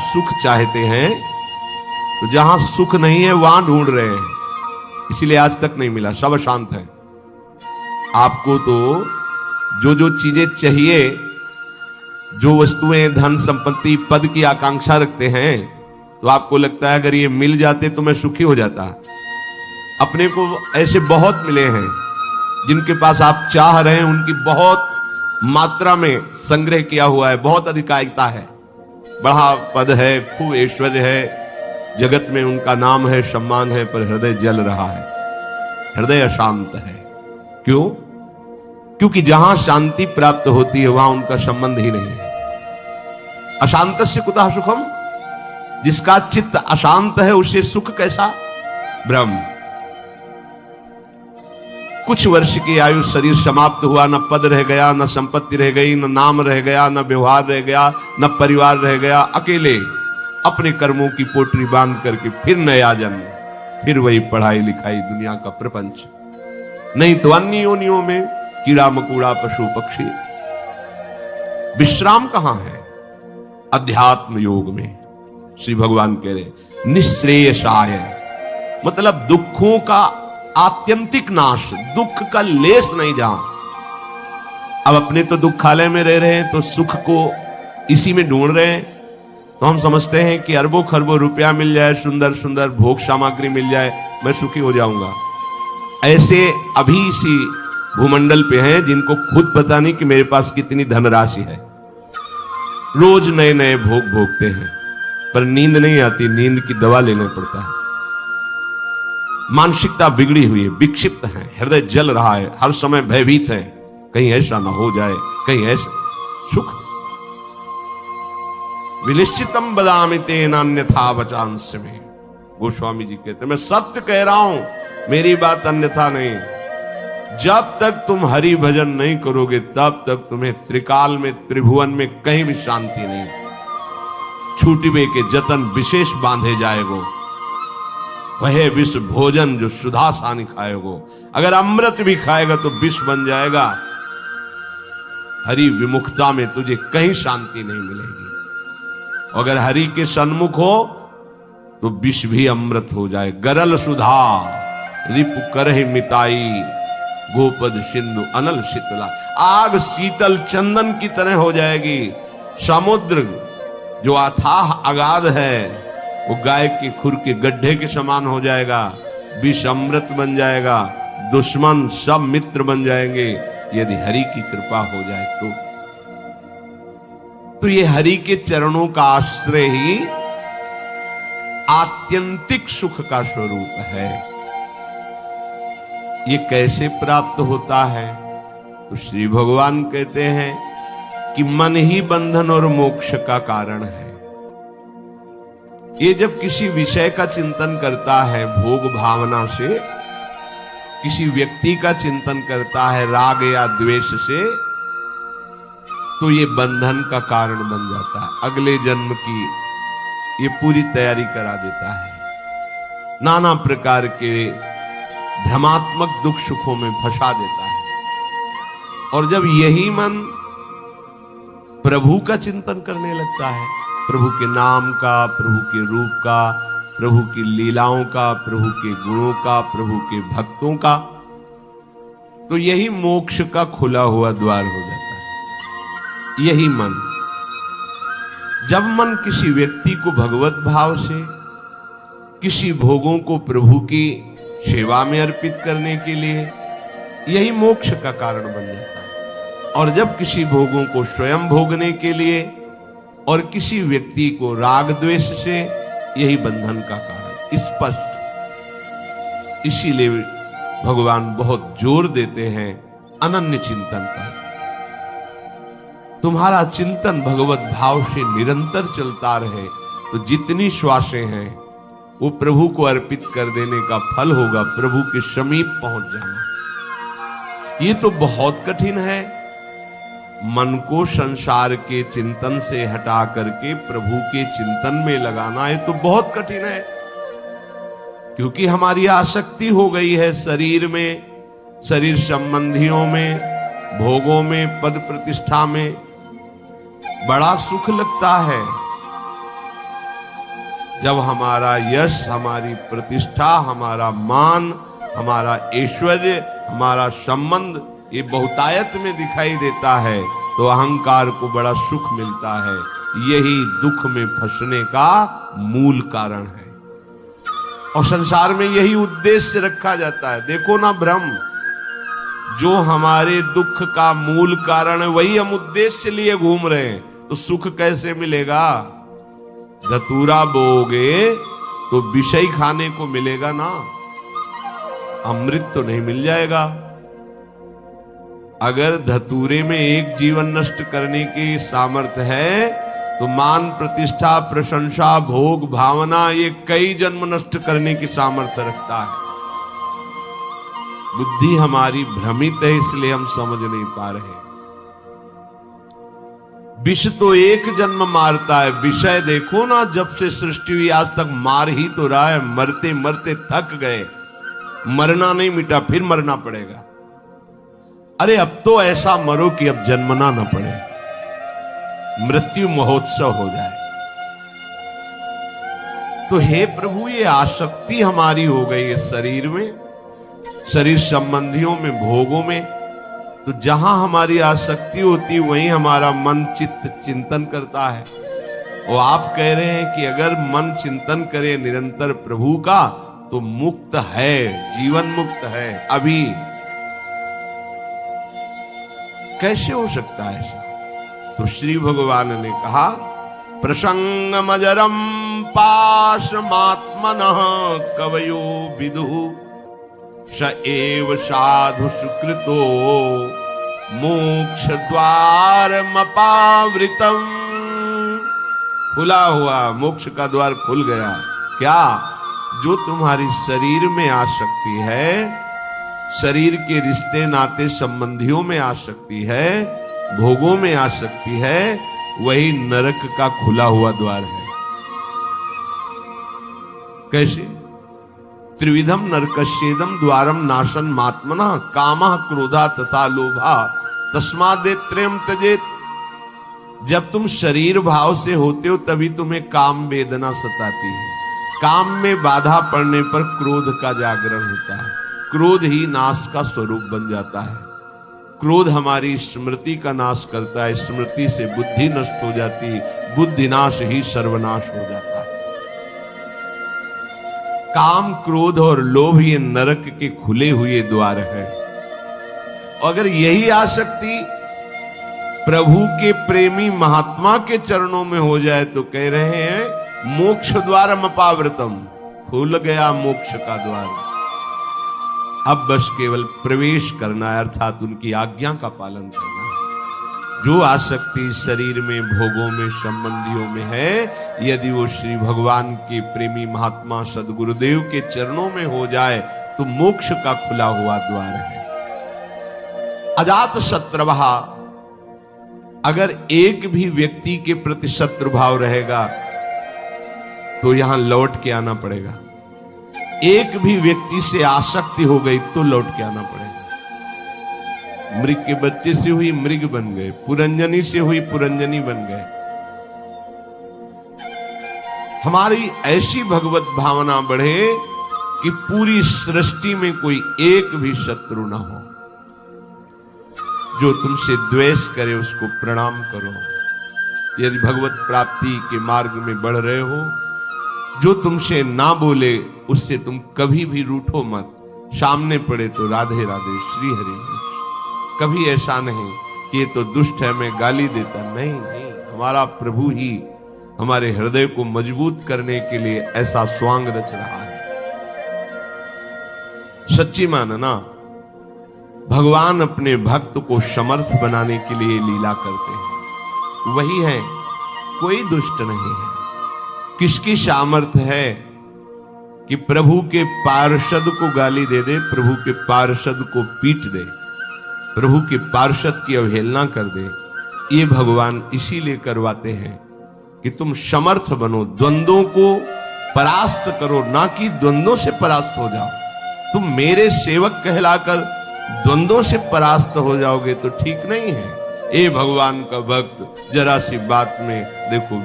सुख चाहते हैं तो जहां सुख नहीं है वहां ढूंढ रहे हैं, इसीलिए आज तक नहीं मिला, सब अशांत है। आपको तो जो जो चीजें चाहिए, जो वस्तुएं, धन संपत्ति, पद की आकांक्षा रखते हैं, तो आपको लगता है अगर ये मिल जाते तो मैं सुखी हो जाता। अपने को ऐसे बहुत मिले हैं जिनके पास आप चाह रहे हैं, उनकी बहुत मात्रा में संग्रह किया हुआ है, बहुत अधिकारिता है, बड़ा पद है, खूब ऐश्वर्य है, जगत में उनका नाम है, सम्मान है, पर हृदय जल रहा है, हृदय अशांत है। क्यों? क्योंकि जहां शांति प्राप्त होती है वहां उनका संबंध ही नहीं है। अशांतस्य कुतः सुखम, जिसका चित्त अशांत है उसे सुख कैसा? ब्रह्म। कुछ वर्ष की आयु, शरीर समाप्त हुआ, न पद रह गया, न संपत्ति रह गई, न नाम रह गया, न व्यवहार रह गया, न परिवार रह गया, अकेले अपने कर्मों की पोटली बांध करके फिर नया जन्म, फिर वही पढ़ाई लिखाई, दुनिया का प्रपंच, नहीं तो अन्य योनियों में कीड़ा मकोड़ा, पशु पक्षी। विश्राम कहां है? अध्यात्म योग में। श्री भगवान कह रहे निश्रेयसाय, मतलब दुखों का आत्यंतिक नाश, दुख का लेस नहीं जहां। अब अपने तो दुखालय में रह रहे हैं तो सुख को इसी में ढूंढ रहे हैं, तो हम समझते हैं कि अरबों खरबों रुपया मिल जाए, सुंदर सुंदर भोग सामग्री मिल जाए, मैं सुखी हो जाऊंगा। ऐसे अभी इसी भूमंडल पे हैं जिनको खुद पता नहीं कि मेरे पास कितनी धनराशि है, रोज नए नए भोग भोगते हैं, पर नींद नहीं आती, नींद की दवा लेना पड़ता है। मानसिकता बिगड़ी हुई है, विक्षिप्त है, हृदय जल रहा है, हर समय भयभीत है, कहीं ऐसा ना हो जाए, कहीं ऐसा। सुख विनिश्चितम बदामि तेन अन्यथा वचांस में, गोस्वामी जी कहते मैं सत्य कह रहा हूं, मेरी बात अन्यथा नहीं। जब तक तुम हरि भजन नहीं करोगे तब तक तुम्हें त्रिकाल में, त्रिभुवन में कहीं भी शांति नहीं। छूटिबे के जतन विशेष बांधे जाएगो, वह विष भोजन जो सुधा सानी खाएगो। अगर अमृत भी खाएगा तो विष बन जाएगा। हरि विमुखता में तुझे कहीं शांति नहीं मिलेगी। अगर हरि के सन्मुख हो तो विष भी अमृत हो जाए। गरल सुधा रिपु करहि मिताई, गोपद सिंधु अनल शीतला। आग शीतल चंदन की तरह हो जाएगी। समुद्र जो अथाह अगाध है वो गाय के खुर के गड्ढे के समान हो जाएगा। विष अमृत बन जाएगा। दुश्मन सब मित्र बन जाएंगे यदि हरि की कृपा हो जाए तो ये हरि के चरणों का आश्रय ही आत्यंतिक सुख का स्वरूप है। ये कैसे प्राप्त होता है? तो श्री भगवान कहते हैं कि मन ही बंधन और मोक्ष का कारण है। ये जब किसी विषय का चिंतन करता है भोग भावना से, किसी व्यक्ति का चिंतन करता है राग या द्वेष से, तो ये बंधन का कारण बन जाता है। अगले जन्म की ये पूरी तैयारी करा देता है। नाना प्रकार के भ्रमात्मक दुख सुखों में फंसा देता है। और जब यही मन प्रभु का चिंतन करने लगता है, प्रभु के नाम का, प्रभु के रूप का, प्रभु की लीलाओं का, प्रभु के गुणों का, प्रभु के भक्तों का, तो यही मोक्ष का खुला हुआ द्वार हो जाता है। यही मन, जब मन किसी व्यक्ति को भगवत भाव से, किसी भोगों को प्रभु की सेवा में अर्पित करने के लिए, यही मोक्ष का कारण बन जाता है। और जब किसी भोगों को स्वयं भोगने के लिए और किसी व्यक्ति को राग द्वेष से, यही बंधन का कारण स्पष्ट। इसीलिए भगवान बहुत जोर देते हैं अनन्य चिंतन पर। तुम्हारा चिंतन भगवत भाव से निरंतर चलता रहे तो जितनी श्वासें हैं वो प्रभु को अर्पित कर देने का फल होगा, प्रभु के समीप पहुंच जाना। ये तो बहुत कठिन है। मन को संसार के चिंतन से हटा करके प्रभु के चिंतन में लगाना है तो बहुत कठिन है, क्योंकि हमारी आसक्ति हो गई है शरीर में, शरीर संबंधियों में, भोगों में, पद प्रतिष्ठा में। बड़ा सुख लगता है, जब हमारा यश, हमारी प्रतिष्ठा, हमारा मान, हमारा ऐश्वर्य, हमारा संबंध ये बहुतायत में दिखाई देता है तो अहंकार को बड़ा सुख मिलता है। यही दुख में फंसने का मूल कारण है और संसार में यही उद्देश्य रखा जाता है। देखो ना ब्रह्म, जो हमारे दुख का मूल कारण है वही हम उद्देश्य लिए घूम रहे हैं, तो सुख कैसे मिलेगा? धतूरा बोओगे तो विषय खाने को मिलेगा ना, अमृत तो नहीं मिल जाएगा। अगर धतूरे में एक जीवन नष्ट करने की सामर्थ्य है तो मान, प्रतिष्ठा, प्रशंसा, भोग, भावना ये कई जन्म नष्ट करने की सामर्थ्य रखता है। बुद्धि हमारी भ्रमित है, इसलिए हम समझ नहीं पा रहे। विष तो एक जन्म मारता है, विषय देखो ना, जब से सृष्टि हुई आज तक मार ही तो रहा है। मरते मरते थक गए, मरना नहीं मिटा, फिर मरना पड़ेगा। अरे अब तो ऐसा मरो कि अब जन्मना न पड़े, मृत्यु महोत्सव हो जाए। तो हे प्रभु, ये आसक्ति हमारी हो गई है शरीर में, शरीर संबंधियों में, भोगों में। तो जहां हमारी आसक्ति होती वहीं हमारा मन चित्त चिंतन करता है। और आप कह रहे हैं कि अगर मन चिंतन करे निरंतर प्रभु का तो मुक्त है, जीवन मुक्त है। अभी कैसे हो सकता है ऐसा? तो श्री भगवान ने कहा, प्रसंगमजरम पाशमात्मनः कवयो विदुः स एव साधु सुकृतो मोक्ष द्वारमपावृतम्। खुला हुआ मोक्ष का द्वार खुल गया। क्या? जो तुम्हारी शरीर में आसक्ति है, शरीर के रिश्ते नाते संबंधियों में आसक्ति है, भोगों में आसक्ति है, वही नरक का खुला हुआ द्वार है। कैसे? त्रिविधम नरकस्येदम द्वारम नाशन मात्मनः कामः क्रोधा तथा लोभा तस्मादेत्रयम् त्यजेत। जब तुम शरीर भाव से होते हो तभी तुम्हें काम वेदना सताती है। काम में बाधा पड़ने पर क्रोध का जागरण होता है, क्रोध ही नाश का स्वरूप बन जाता है। क्रोध हमारी स्मृति का नाश करता है, स्मृति से बुद्धि नष्ट हो जाती, बुद्धि नाश ही सर्वनाश हो जाता है। काम, क्रोध और लोभ ये नरक के खुले हुए द्वार है। अगर यही आसक्ति प्रभु के प्रेमी महात्मा के चरणों में हो जाए तो कह रहे हैं मोक्ष द्वारम अपावृतम, खुल गया मोक्ष का द्वार। अब बस केवल प्रवेश करना है, अर्थात उनकी आज्ञा का पालन करना है। जो आसक्ति शरीर में, भोगों में, संबंधियों में है, यदि वो श्री भगवान के प्रेमी महात्मा सदगुरुदेव के चरणों में हो जाए तो मोक्ष का खुला हुआ द्वार है। अजात शत्रुः, अगर एक भी व्यक्ति के प्रति शत्रु भाव रहेगा तो यहां लौट के आना पड़ेगा। एक भी व्यक्ति से आसक्ति हो गई तो लौट के आना पड़ेगा। मृग के बच्चे से हुई मृग बन गए, पुरंजनी से हुई पुरंजनी बन गए। हमारी ऐसी भगवत भावना बढ़े कि पूरी सृष्टि में कोई एक भी शत्रु ना हो। जो तुमसे द्वेष करे उसको प्रणाम करो। यदि भगवत प्राप्ति के मार्ग में बढ़ रहे हो, जो तुमसे ना बोले उससे तुम कभी भी रूठो मत। सामने पड़े तो राधे राधे, श्री हरि। कभी ऐसा नहीं कि ये तो दुष्ट है मैं गाली देता, नहीं नहीं, हमारा प्रभु ही हमारे हृदय को मजबूत करने के लिए ऐसा स्वांग रच रहा है। सच्ची मानना, भगवान अपने भक्त को समर्थ बनाने के लिए लीला करते हैं, वही है, कोई दुष्ट नहीं है। किसकी सामर्थ्य है कि प्रभु के पार्षद को गाली दे दे, प्रभु के पार्षद को पीट दे, प्रभु के पार्षद की अवहेलना कर दे? ये भगवान इसीलिए करवाते हैं कि तुम समर्थ बनो, द्वंद्वों को परास्त करो, ना कि द्वंद्वों से परास्त हो जाओ। तुम मेरे सेवक कहलाकर द्वंद्वों से परास्त हो जाओगे तो ठीक नहीं है। ए भगवान का भक्त, जरा सी बात में देखो